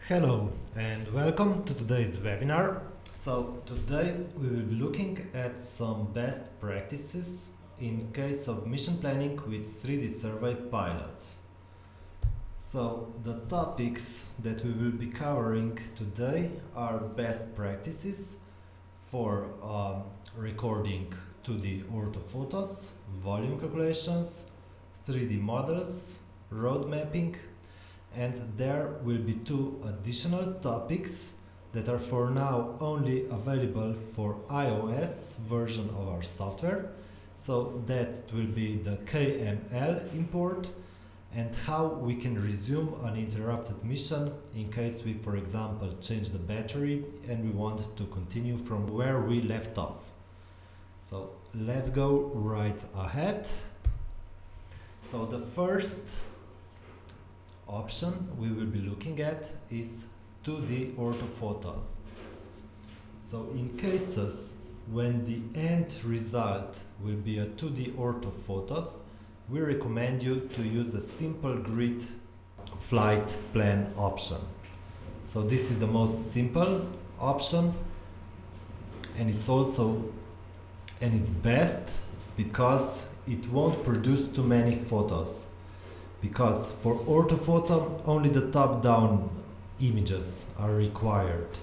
Hello and welcome to today's webinar. So today we will be looking at some best practices in case of mission planning with 3Dsurvey pilot. So the topics that we will be covering today are best practices for recording 2D orthophotos, volume calculations, 3D models, road mapping, and there will be two additional topics that are for now only available for iOS version of our software. So that will be the KML import and how we can resume an interrupted mission in case we, for example, change the battery and we want to continue from where we left off. So let's go right ahead. So the first option we will be looking at is 2D orthophotos. So in cases when the end result will be a 2D orthophotos, we recommend you to use a simple grid flight plan option. So this is the most simple option, and it's best because it won't produce too many photos. Because for orthophoto only the top-down images are required.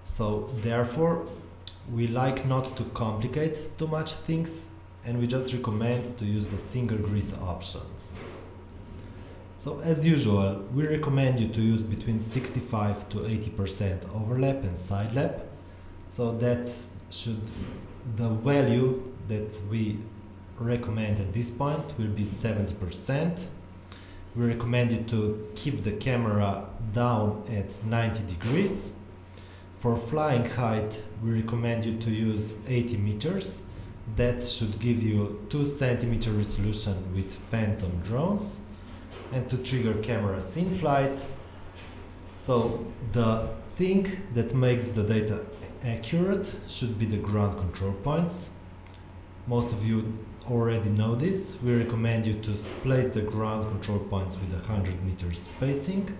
So therefore we like not to complicate too much things, and we just recommend to use the single grid option. So as usual, we recommend you to use between 65 to 80% overlap and side lap. So the value that we recommend at this point will be 70%. We recommend you to keep the camera down at 90 degrees. For flying height, we recommend you to use 80 meters. That should give you 2 cm resolution with phantom drones. And to trigger cameras in flight. So the thing that makes the data accurate should be the ground control points. Most of you already know this. We recommend you to place the ground control points with 100 meters spacing.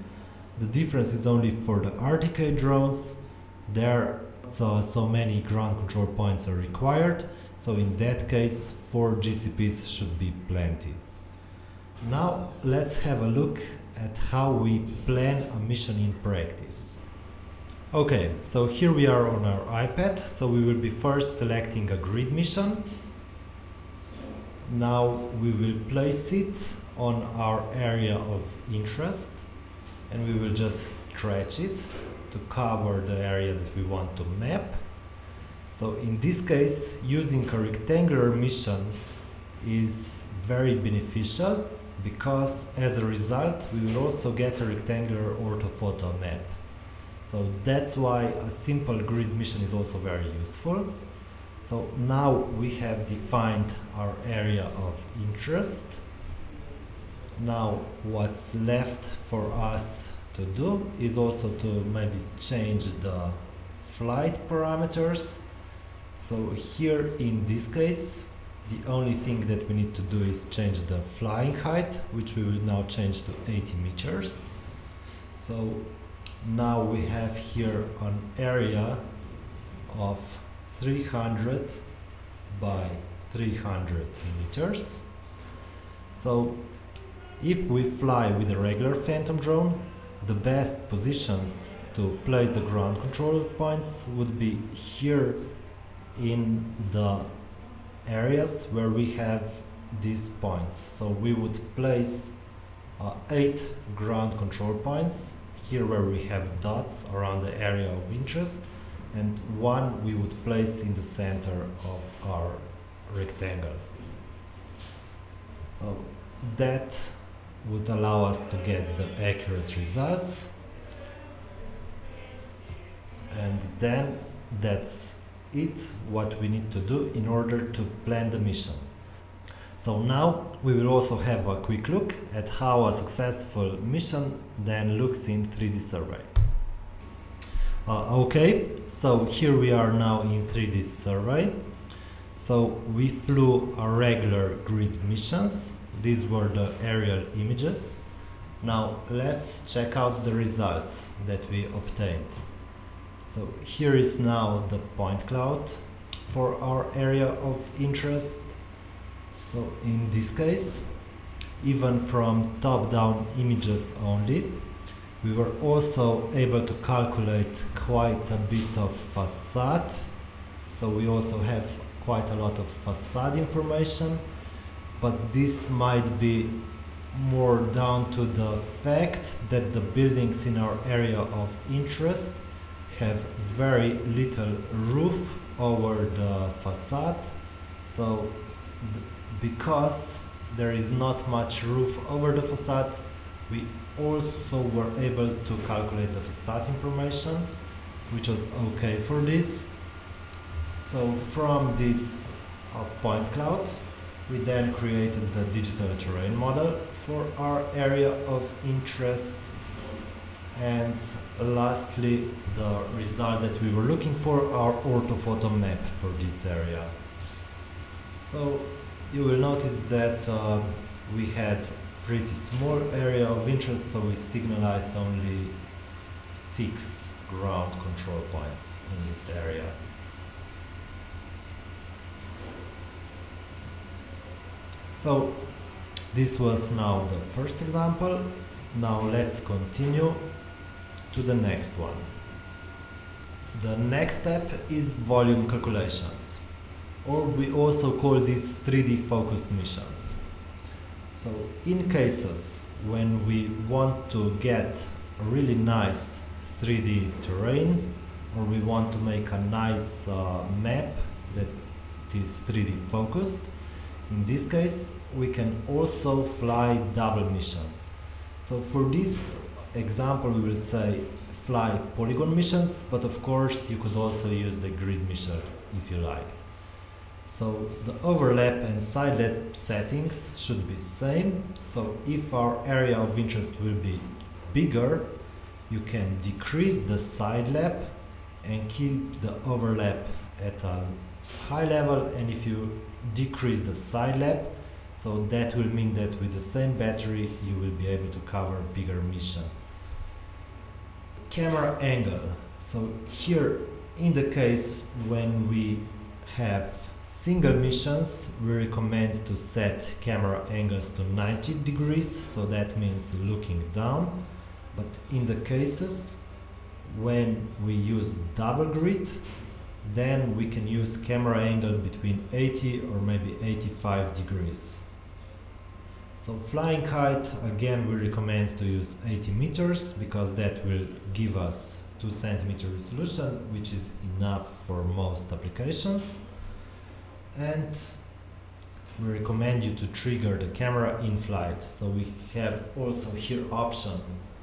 The difference is only for the RTK drones. There so many ground control points are required, so in that case 4 GCPs should be plenty. Now let's have a look at how we plan a mission in practice. Okay, so here we are on our iPad, so we will be first selecting a grid mission. Now we will place it on our area of interest and we will just stretch it to cover the area that we want to map. So in this case, using a rectangular mission is very beneficial because as a result we will also get a rectangular orthophoto map. So that's why a simple grid mission is also very useful. So now we have defined our area of interest. Now what's left for us to do is also to maybe change the flight parameters. So here in this case, the only thing that we need to do is change the flying height, which we will now change to 80 meters. So now we have here an area of 300 by 300 meters. So if we fly with a regular phantom drone, the best positions to place the ground control points would be here in the areas where we have these points. So we would place 8 ground control points here where we have dots around the area of interest, and 1 we would place in the center of our rectangle. So that would allow us to get the accurate results, and then that's it what we need to do in order to plan the mission. So now we will also have a quick look at how a successful mission then looks in 3Dsurvey. Okay, so here we are now in 3Dsurvey. So we flew a regular grid missions. These were the aerial images. Now let's check out the results that we obtained. So here is now the point cloud for our area of interest. So in this case, even from top-down images only, we were also able to calculate quite a bit of facade. So we also have quite a lot of facade information, but this might be more down to the fact that the buildings in our area of interest have very little roof over the facade. So because there is not much roof over the facade, we also were able to calculate the facade information, which was okay for this. So from this point cloud, we then created the digital terrain model for our area of interest. And lastly, the result that we were looking for, our orthophoto map for this area. So you will notice that we had pretty small area of interest, so we signalized only 6 ground control points in this area. So this was now the first example. Now let's continue to the next one. The next step is volume calculations, or we also call these 3D focused missions. So in cases when we want to get a really nice 3D terrain, or we want to make a nice map that is 3D focused, in this case we can also fly double missions. So for this example we will say fly polygon missions, but of course you could also use the grid mission if you liked. So the overlap and side lap settings should be same. So if our area of interest will be bigger, you can decrease the side lap and keep the overlap at a high level, and if you decrease the side lap, so that will mean that with the same battery you will be able to cover bigger mission. Camera angle. So here in the case when we have single missions, we recommend to set camera angles to 90 degrees, so that means looking down. But in the cases when we use double grid, then we can use camera angle between 80 or maybe 85 degrees. So flying height, again we recommend to use 80 meters, because that will give us 2 centimeter resolution, which is enough for most applications. And we recommend you to trigger the camera in flight. So we have also here option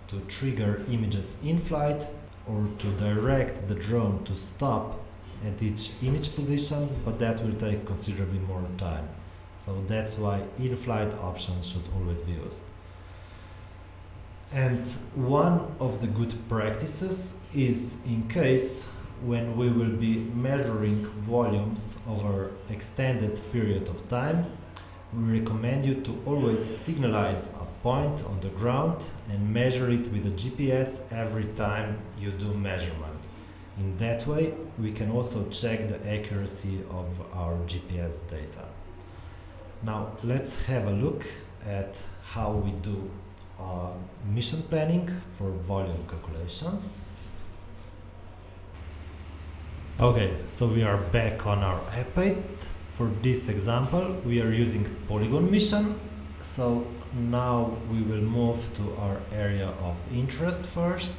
to trigger images in flight, or to direct the drone to stop at each image position, but that will take considerably more time. So that's why in-flight options should always be used. And one of the good practices is in case when we will be measuring volumes over extended period of time, we recommend you to always signalize a point on the ground and measure it with a GPS every time you do measurement. In that way, we can also check the accuracy of our GPS data. Now, let's have a look at how we do mission planning for volume calculations. Okay, so we are back on our iPad. For this example, we are using polygon mission. So now we will move to our area of interest first.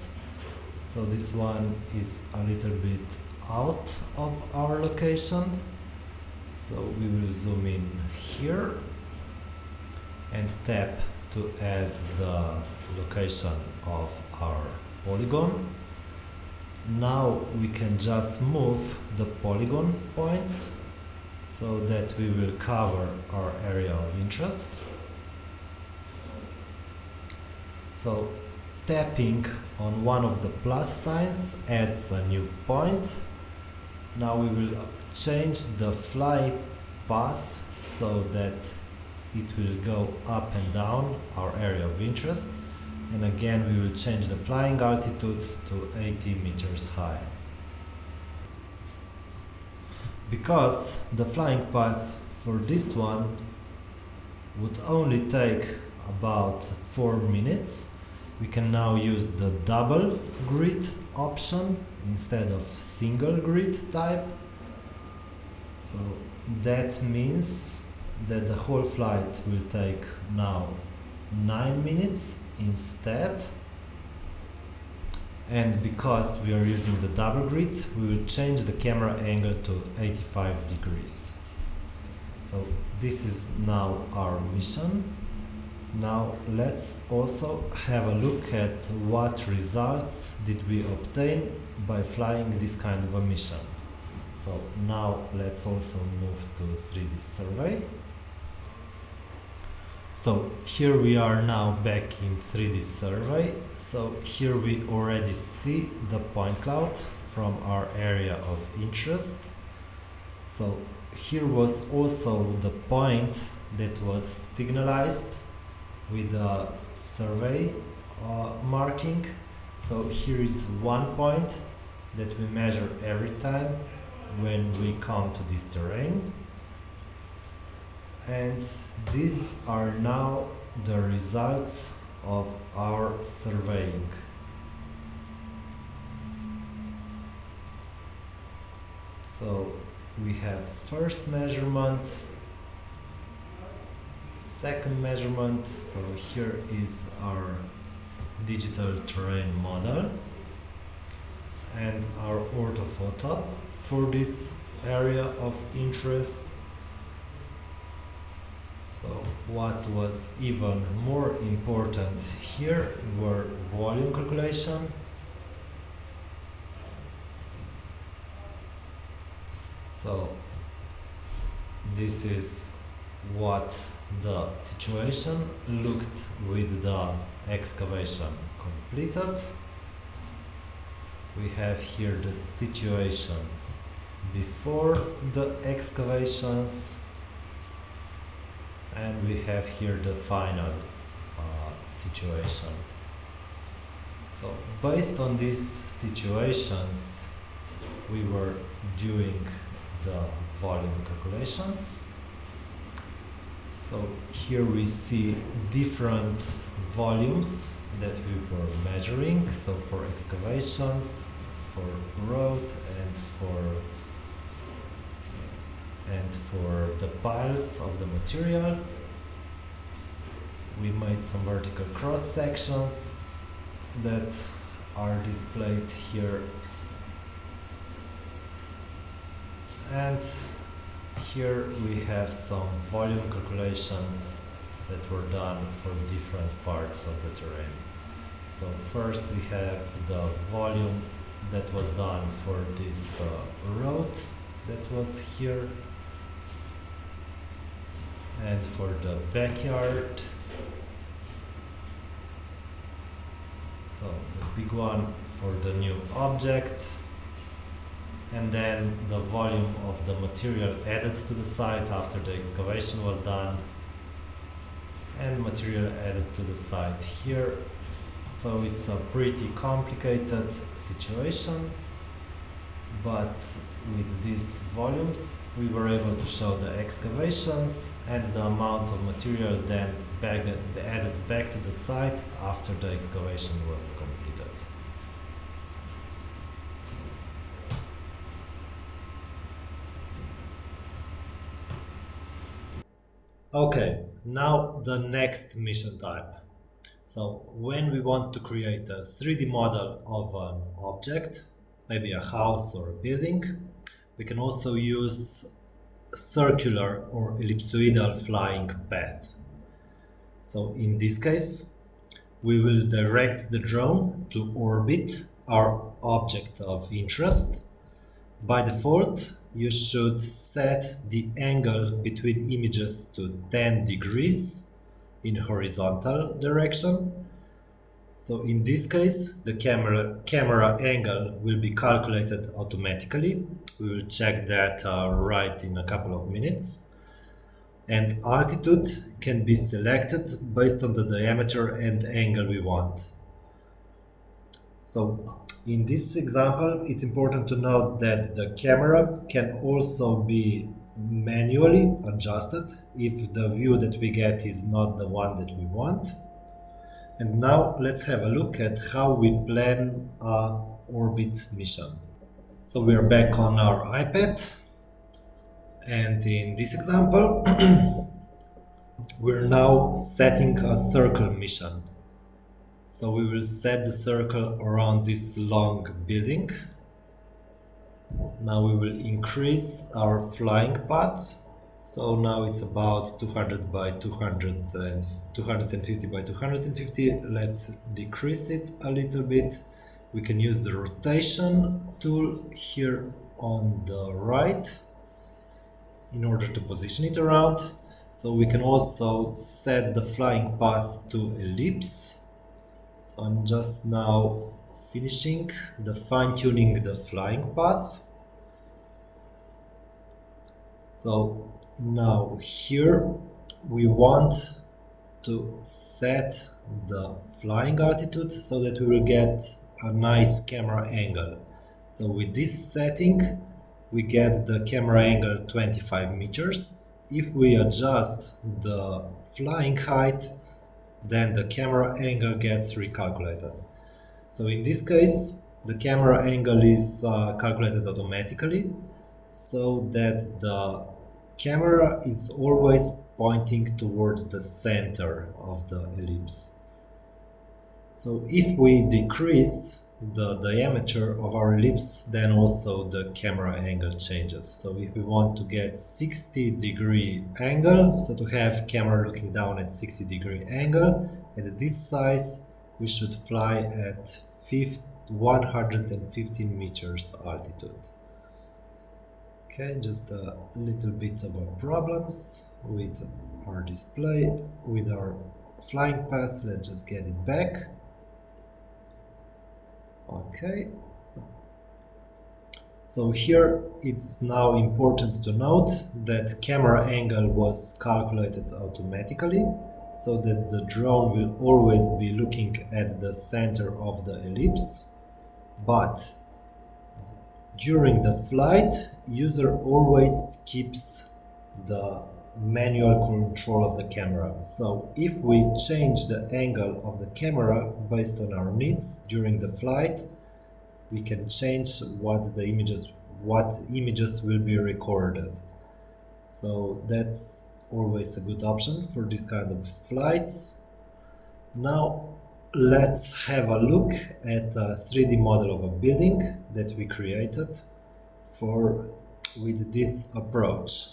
So this one is a little bit out of our location. So we will zoom in here and tap to add the location of our polygon. Now we can just move the polygon points so that we will cover our area of interest. So tapping on one of the plus signs adds a new point. Now we will change the flight path so that it will go up and down our area of interest. And again we will change the flying altitude to 80 meters high. Because the flying path for this one would only take about 4 minutes, we can now use the double grid option instead of single grid type. So that means that the whole flight will take now 9 minutes instead. And because we are using the double grid, we will change the camera angle to 85 degrees. So this is now our mission. Now let's also have a look at what results did we obtain by flying this kind of a mission. So now let's also move to 3Dsurvey. So here we are now back in 3Dsurvey. So here we already see the point cloud from our area of interest. So here was also the point that was signalized with the survey marking. So here is one point that we measure every time when we come to this terrain. And these are now the results of our surveying. So we have first measurement, second measurement. So here is our digital terrain model and our orthophoto for this area of interest. So what was even more important here were volume calculation. So this is what the situation looked with the excavation completed. We have here the situation before the excavations, and we have here the final situation. So based on these situations, we were doing the volume calculations. So here we see different volumes that we were measuring. So for excavations, for road, and for the piles of the material. We made some vertical cross sections that are displayed here. And here we have some volume calculations that were done for different parts of the terrain. So first we have the volume that was done for this road that was here, and for the backyard. So the big one for the new object, and then the volume of the material added to the site after the excavation was done, and material added to the site here. So it's a pretty complicated situation, but with these volumes we were able to show the excavations and the amount of material then added back to the site after the excavation was completed. Okay, now the next mission type. So when we want to create a 3D model of an object, maybe a house or a building, we can also use circular or ellipsoidal flying path. So in this case, we will direct the drone to orbit our object of interest. By default, you should set the angle between images to 10 degrees in horizontal direction. So in this case, the camera angle will be calculated automatically. We will check that right in a couple of minutes. and altitude can be selected based on the diameter and angle we want. So in this example, it's important to note that the camera can also be manually adjusted if the view that we get is not the one that we want. And now let's have a look at how we plan a orbit mission. So we are back on our iPad, and in this example we're now setting a circle mission. So we will set the circle around this long building. Now we will increase our flying path. So now it's about 200 by 200 and 250 by 250. Let's decrease it a little bit. We can use the rotation tool here on the right in order to position it around. So we can also set the flying path to ellipse. So I'm just now finishing the fine-tuning the flying path. So now here we want to set the flying altitude so that we will get a nice camera angle. So with this setting we get the camera angle 25 meters. If we adjust the flying height, then the camera angle gets recalculated. So in this case, the camera angle is calculated automatically, so that the camera is always pointing towards the center of the ellipse. So if we decrease the diameter of our ellipse, then also the camera angle changes. So if we want to get 60-degree angle, so to have camera looking down at 60-degree angle, at this size we should fly at 115 meters altitude. Okay, just a little bit of problems with our display, with our flying path. Let's just get it back. Okay, so here it's now important to note that camera angle was calculated automatically, so that the drone will always be looking at the center of the ellipse, but during the flight, user always keeps the manual control of the camera. So if we change the angle of the camera based on our needs during the flight, we can change what images will be recorded. So that's always a good option for this kind of flights. Now let's have a look at a 3D model of a building that we created with this approach.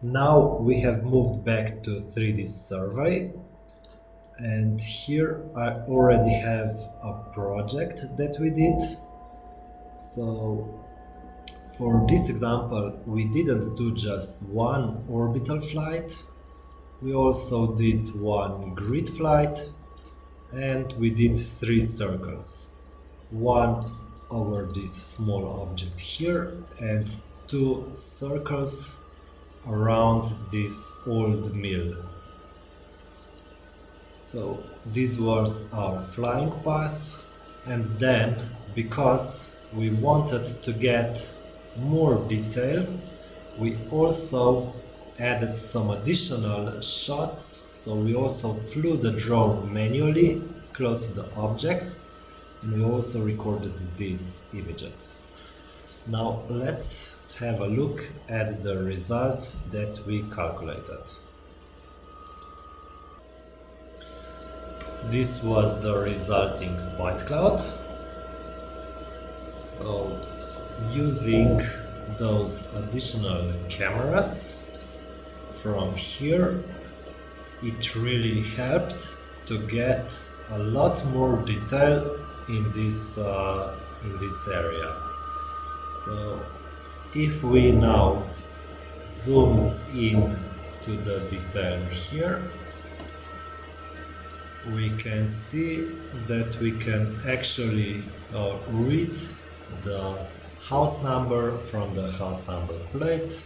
Now we have moved back to 3Dsurvey, and here I already have a project that we did. So for this example, we didn't do just one orbital flight, we also did one grid flight, and we did 3 circles. One over this small object here and 2 circles around this old mill. So this was our flying path, and then because we wanted to get more detail, we also added some additional shots. So we also flew the drone manually close to the objects, and we also recorded these images. Now let's have a look at the result that we calculated. This was the resulting point cloud. So using those additional cameras from here, it really helped to get a lot more detail in this area. So if we now zoom in to the detail here, we can see that we can actually read the house number from the house number plate,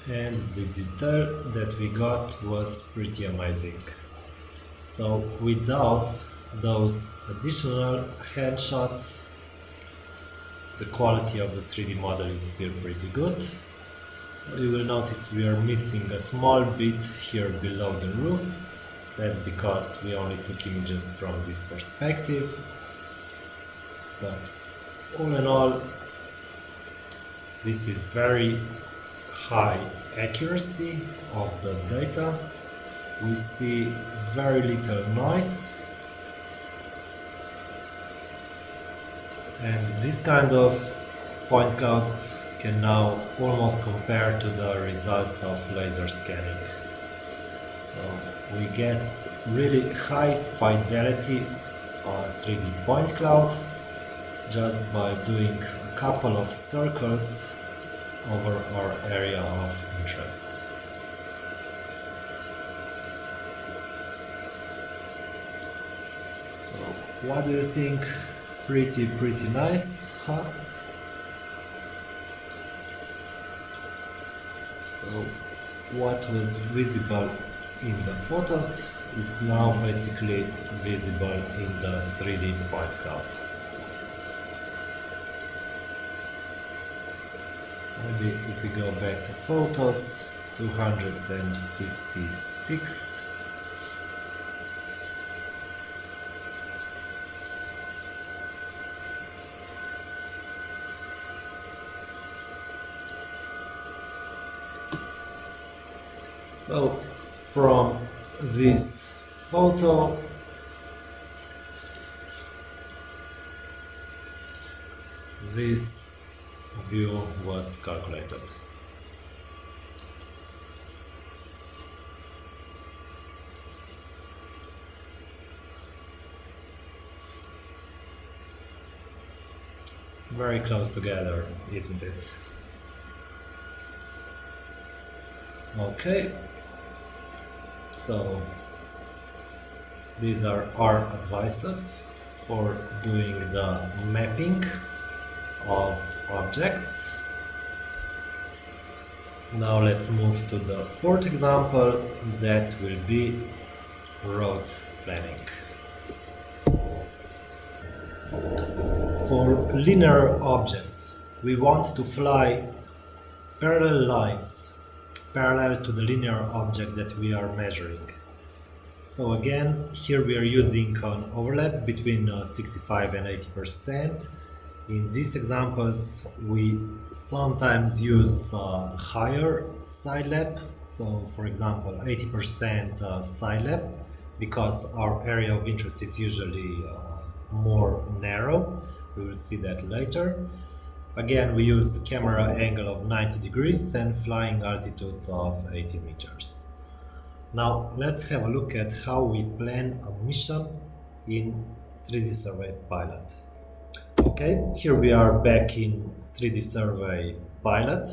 and the detail that we got was pretty amazing. So without those additional headshots, the quality of the 3D model is still pretty good. So you will notice we are missing a small bit here below the roof. That's because we only took images from this perspective. But all in all, this is very high accuracy of the data. We see very little noise, and this kind of point clouds can now almost compare to the results of laser scanning. So we get really high fidelity 3D point cloud just by doing a couple of circles over our area of interest. So what do you think? Pretty nice, huh? So what was visible in the photos is now basically visible in the 3D point cloud. Maybe if we go back to photos, 256. So from this photo, this view was calculated. Very close together, isn't it? Okay, so these are our advices for doing the mapping of objects. Now let's move to the fourth example, that will be road planning. For linear objects, we want to fly parallel lines parallel to the linear object that we are measuring. So again, here we are using an overlap between 65 and 80%. In these examples, we sometimes use higher side lap. So for example, 80% side lap, because our area of interest is usually more narrow. We will see that later. Again, we use camera angle of 90 degrees and flying altitude of 80 meters. Now let's have a look at how we plan a mission in 3Dsurvey Pilot. Okay, here we are back in 3Dsurvey Pilot.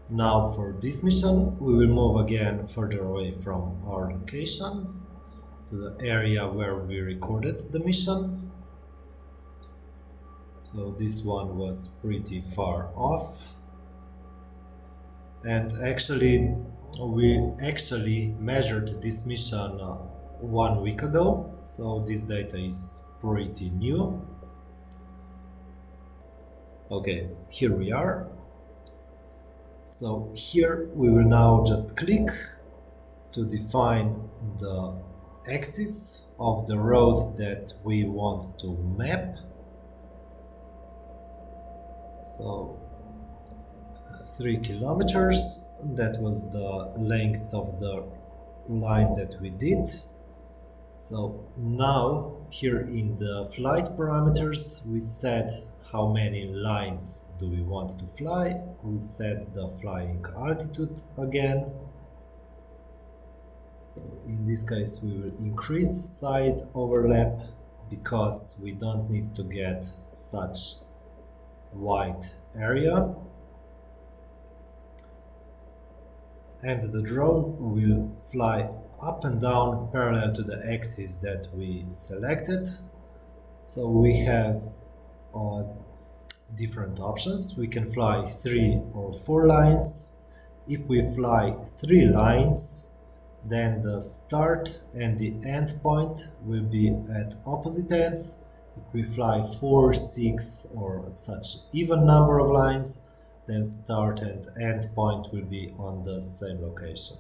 Now for this mission, we will move again further away from our location to the area where we recorded the mission. So this one was pretty far off, and actually we measured this mission 1 week ago, so this data is pretty new. Okay, here we are. So here we will now just click to define the axis of the road that we want to map. So 3 kilometers, that was the length of the line that we did. So now here in the flight parameters we set how many lines do we want to fly. We set the flying altitude again. So in this case we will increase side overlap because we don't need to get such wide area, and the drone will fly up and down parallel to the axis that we selected. So we have different options. We can fly 3 or 4 lines, If we fly 3 lines, then the start and the end point will be at opposite ends. If we fly 4, 6 or such even number of lines, then start and end point will be on the same location.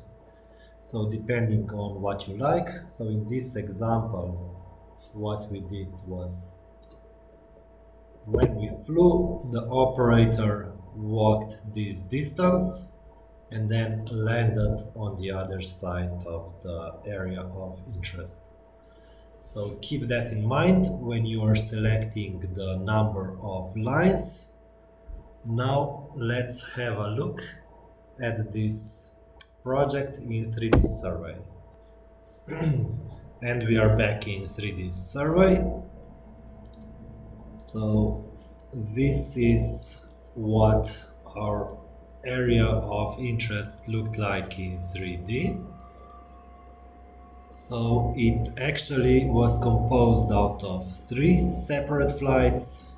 So depending on what you like, so in this example, what we did was when we flew, the operator walked this distance and then landed on the other side of the area of interest. So keep that in mind when you are selecting the number of lines. Now let's have a look at this project in 3Dsurvey. And we are back in 3Dsurvey. So this is what our area of interest looked like in 3D. So it actually was composed out of 3 separate flights.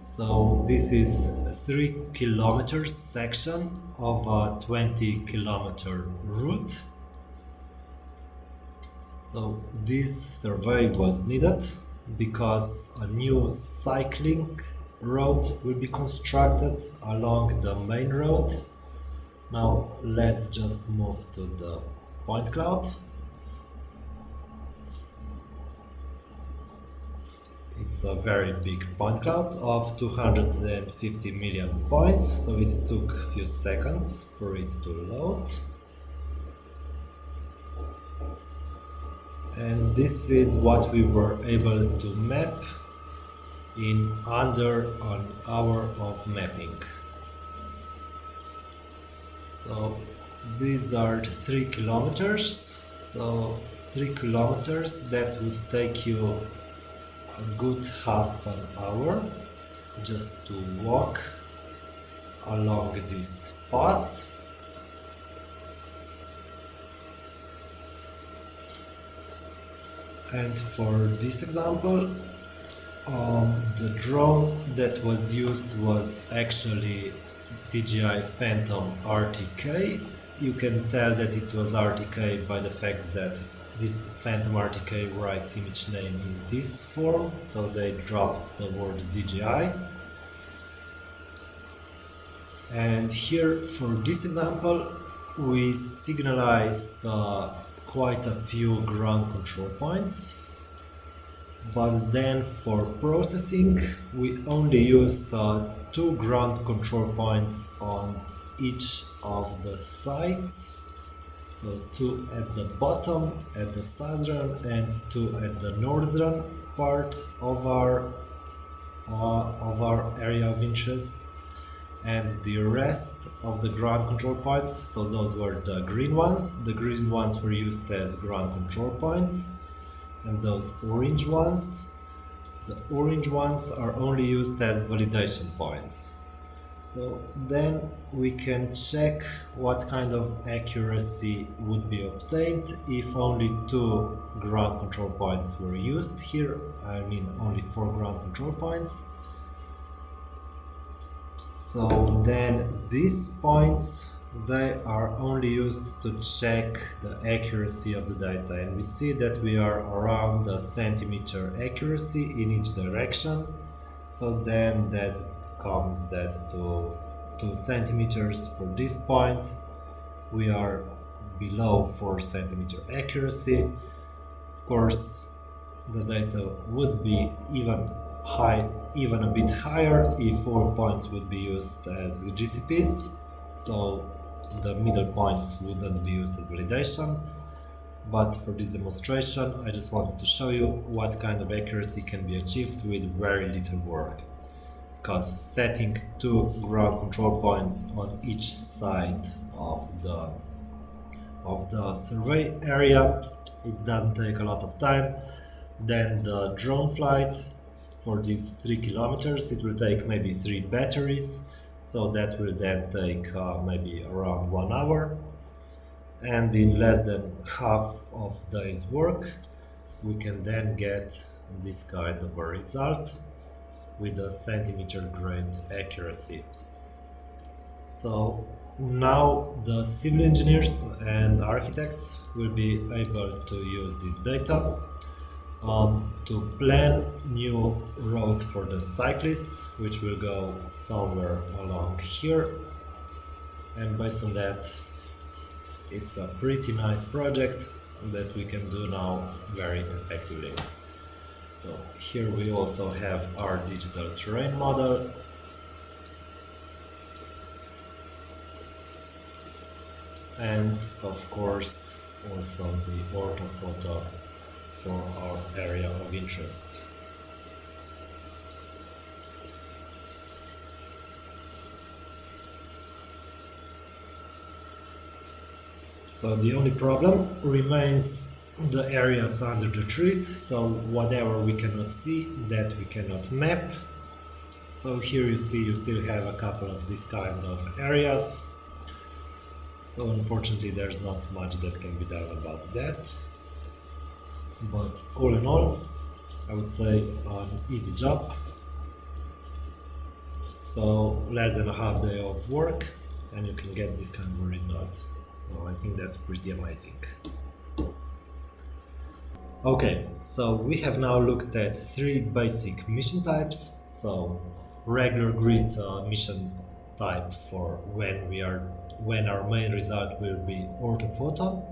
So this is a 3 kilometers section of a 20 kilometer route. So this survey was needed because a new cycling road will be constructed along the main road. Now let's just move to the point cloud. It's a very big point cloud of 250 million points, so it took a few seconds for it to load. And this is what we were able to map in under an hour of mapping. So these are 3 kilometers. So 3 kilometers, that would take you a good half an hour just to walk along this path. And for this example, the drone that was used was actually DJI Phantom RTK. You can tell that it was RTK by the fact that the Phantom RTK writes image name in this form, so they dropped the word DJI. And here for this example we signalized quite a few ground control points, but then for processing we only used 2 ground control points on each of the sides. So 2 at the bottom, at the southern, and 2 at the northern part of our area of interest. And the rest of the ground control points, so those were the green ones. The green ones were used as ground control points, and those orange ones, the orange ones are only used as validation points. So then we can check what kind of accuracy would be obtained if only 2 ground control points were used here. I mean only 4 ground control points. So then these points, they are only used to check the accuracy of the data, and we see that we are around a centimeter accuracy in each direction. So then that comes that to 2 centimeters for this point. We are below 4 centimeter accuracy. Of course, the data would be even a bit higher if all points would be used as GCPs, so the middle points wouldn't be used as validation. But for this demonstration I just wanted to show you what kind of accuracy can be achieved with very little work, because setting 2 ground control points on each side of the survey area, it doesn't take a lot of time. Then the drone flight, for these 3 kilometers, it will take maybe 3 batteries, so that will then take maybe around 1 hour. And in less than half of day's work we can then get this kind of a result with a centimeter grade accuracy. So now the civil engineers and architects will be able to use this data to plan new road for the cyclists, which will go somewhere along here, and based on that it's a pretty nice project that we can do now very effectively. So here we also have our digital terrain model, and of course also the orthophoto for our area of interest. So the only problem remains the areas under the trees, so whatever we cannot see, that we cannot map. So here you see you still have a couple of this kind of areas. So unfortunately there's not much that can be done about that. But all in all, I would say an easy job. So less than a half day of work and you can get this kind of a result. So I think that's pretty amazing. Okay, so we have now looked at three basic mission types. So regular grid mission type for when our main result will be orthophoto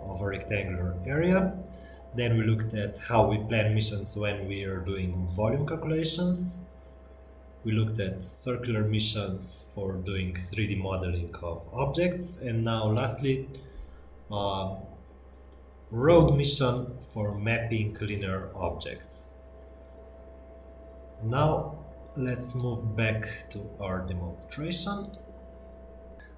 of a rectangular area. Then we looked at how we plan missions when we are doing volume calculations. We looked at circular missions for doing 3D modeling of objects. And now lastly, road mission for mapping linear objects. Now let's move back to our demonstration.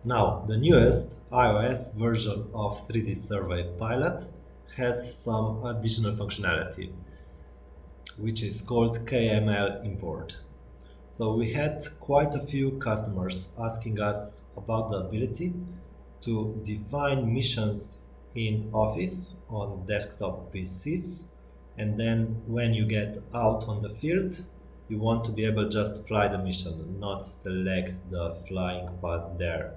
Now the newest iOS version of 3Dsurvey Pilot has some additional functionality, which is called KML import. So we had quite a few customers asking us about the ability to define missions in Office on desktop PCs, and then when you get out on the field you want to be able just to fly the mission, not select the flying path there.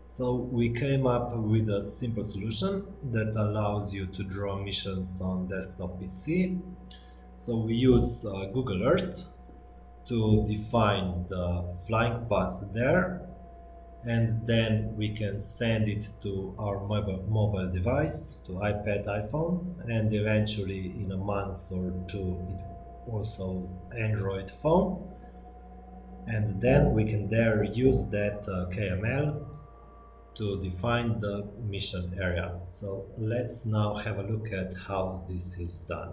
So we came up with a simple solution that allows you to draw missions on desktop PC. So we use Google Earth to define the flying path there, and then we can send it to our mobile device, to iPad, iPhone, and eventually in a month or two it also Android phone, and then we can there use that KML to define the mission area. So let's now have a look at how this is done.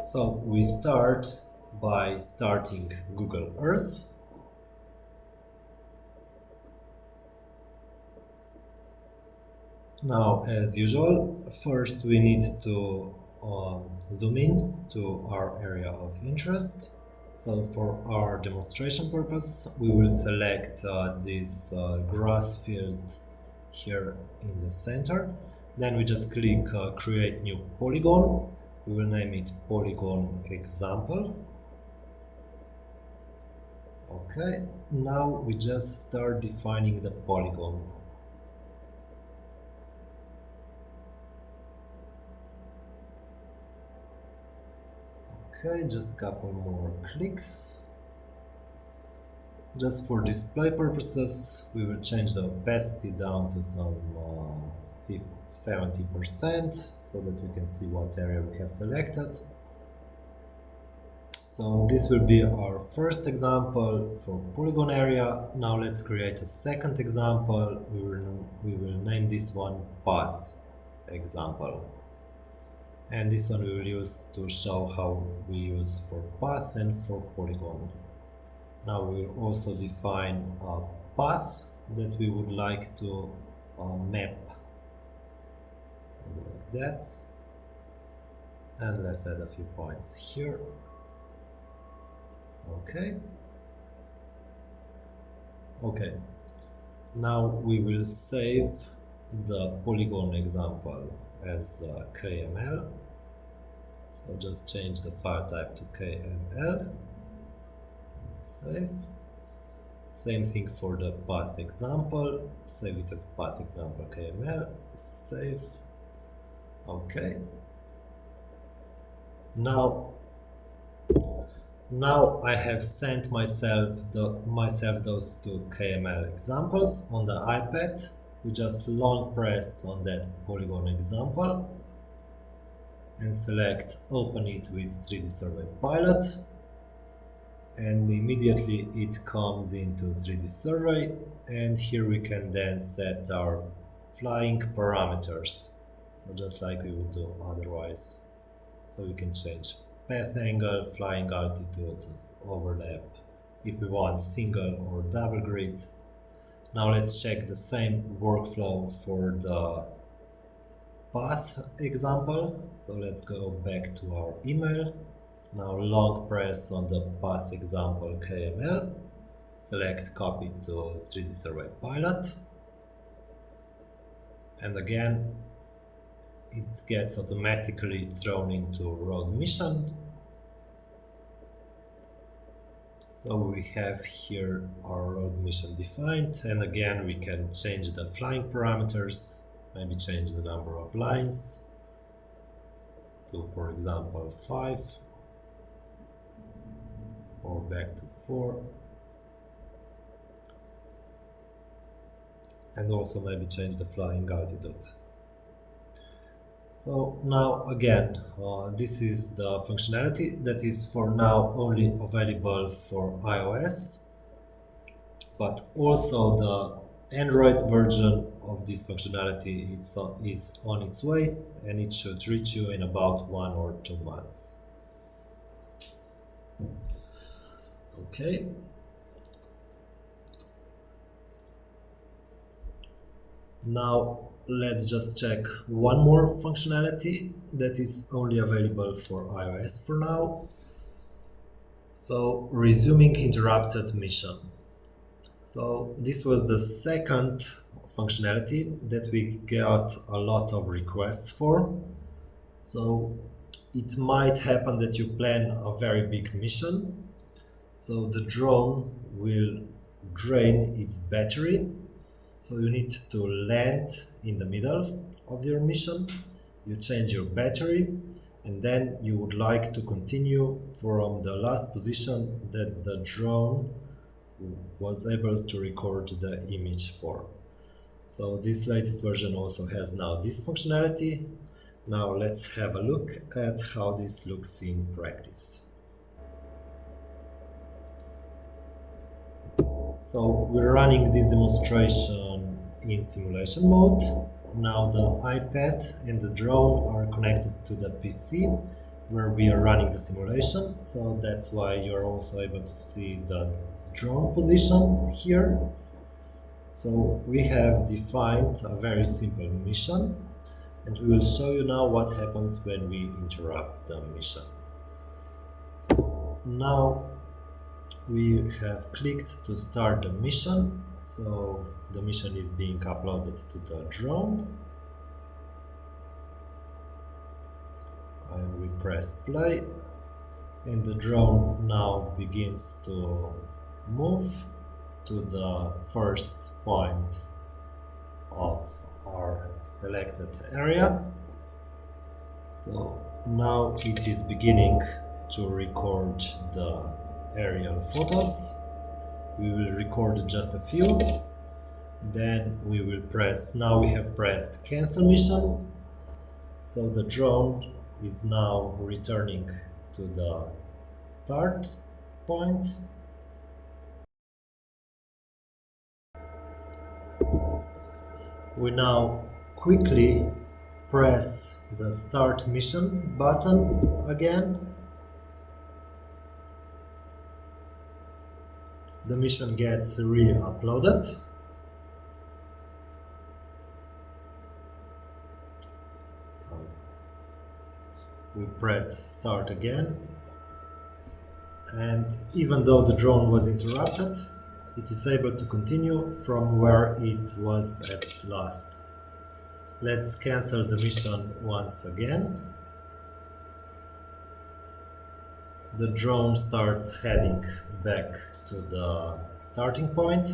So we start by starting Google Earth. Now, as usual, first we need to zoom in to our area of interest. So for our demonstration purpose, we will select this grass field here in the center. Then we just click create new polygon. We will name it polygon example. Okay, now we just start defining the polygon. Okay, just a couple more clicks. Just for display purposes, we will change the opacity down to some 70% so that we can see what area we have selected. So this will be our first example for polygon area. Now let's create a second example. We will name this one path example. And this one we will use to show how we use for path and for polygon. Now we will also define a path that we would like to map like that. And let's add a few points here. Okay. Now we will save the polygon example as KML. So just change the file type to KML. Save. Same thing for the path example. Save it as path example KML. Save. Okay. Now I have sent myself those two KML examples on the iPad. We just long press on that polygon example and select Open it with 3Dsurvey Pilot, and immediately it comes into 3Dsurvey, and here we can then set our flying parameters, so just like we would do otherwise. So we can change path angle, flying altitude, overlap, if we want single or double grid. Now let's check the same workflow for the path example. So let's go back to our email. Now long press on the path example KML, select copy to 3Dsurvey Pilot, and again it gets automatically thrown into road mission. So we have here our road mission defined, and again we can change the flying parameters, maybe change the number of lines to, for example, 5, or back to 4, and also maybe change the flying altitude. So now again, this is the functionality that is for now only available for iOS, but also the Android version of this functionality is on its way, and it should reach you in about 1 or 2 months. Okay. Now let's just check one more functionality that is only available for iOS for now. So resuming interrupted mission. So this was the second functionality that we got a lot of requests for. So it might happen that you plan a very big mission, so the drone will drain its battery. So you need to land in the middle of your mission, you change your battery, and then you would like to continue from the last position that the drone was able to record the image for. So this latest version also has now this functionality. Now let's have a look at how this looks in practice. So we're running this demonstration in simulation mode. Now the iPad and the drone are connected to the PC where we are running the simulation, so that's why you're also able to see the drone position here. So we have defined a very simple mission, and we will show you now what happens when we interrupt the mission. So now we have clicked to start the mission, so the mission is being uploaded to the drone, and we press play, and the drone now begins to move to the first point of our selected area. So now it is beginning to record the aerial photos. We will record just a few, then we will press, now we have pressed cancel mission, so the drone is now returning to the start point. We now quickly press the start mission button again. The mission gets re-uploaded. We press start again, and even though the drone was interrupted, it is able to continue from where it was at last. Let's cancel the mission once again. the drone starts heading back to the starting point.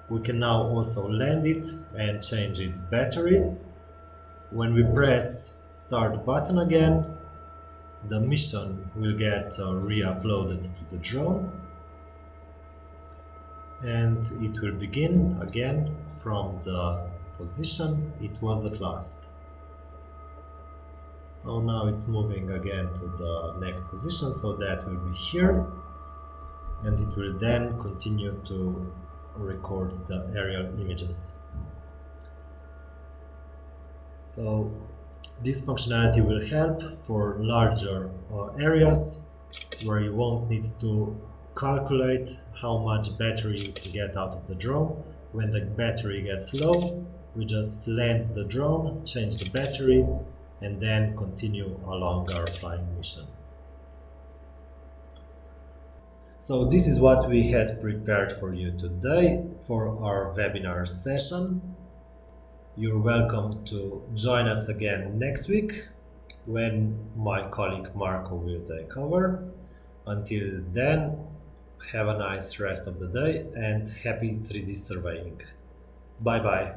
We can now also land it and change its battery. When we press start button again, the mission will get re-uploaded to the drone, and it will begin again from the position it was at last. So now it's moving again to the next position, so that will be here, and it will then continue to record the aerial images. So this functionality will help for larger areas where you won't need to calculate how much battery you can get out of the drone. When the battery gets low, we just land the drone, change the battery, and then continue along our flying mission. So this is what we had prepared for you today for our webinar session. You're welcome to join us again next week when my colleague Marco will take over. Until then, have a nice rest of the day and happy 3D surveying. Bye bye.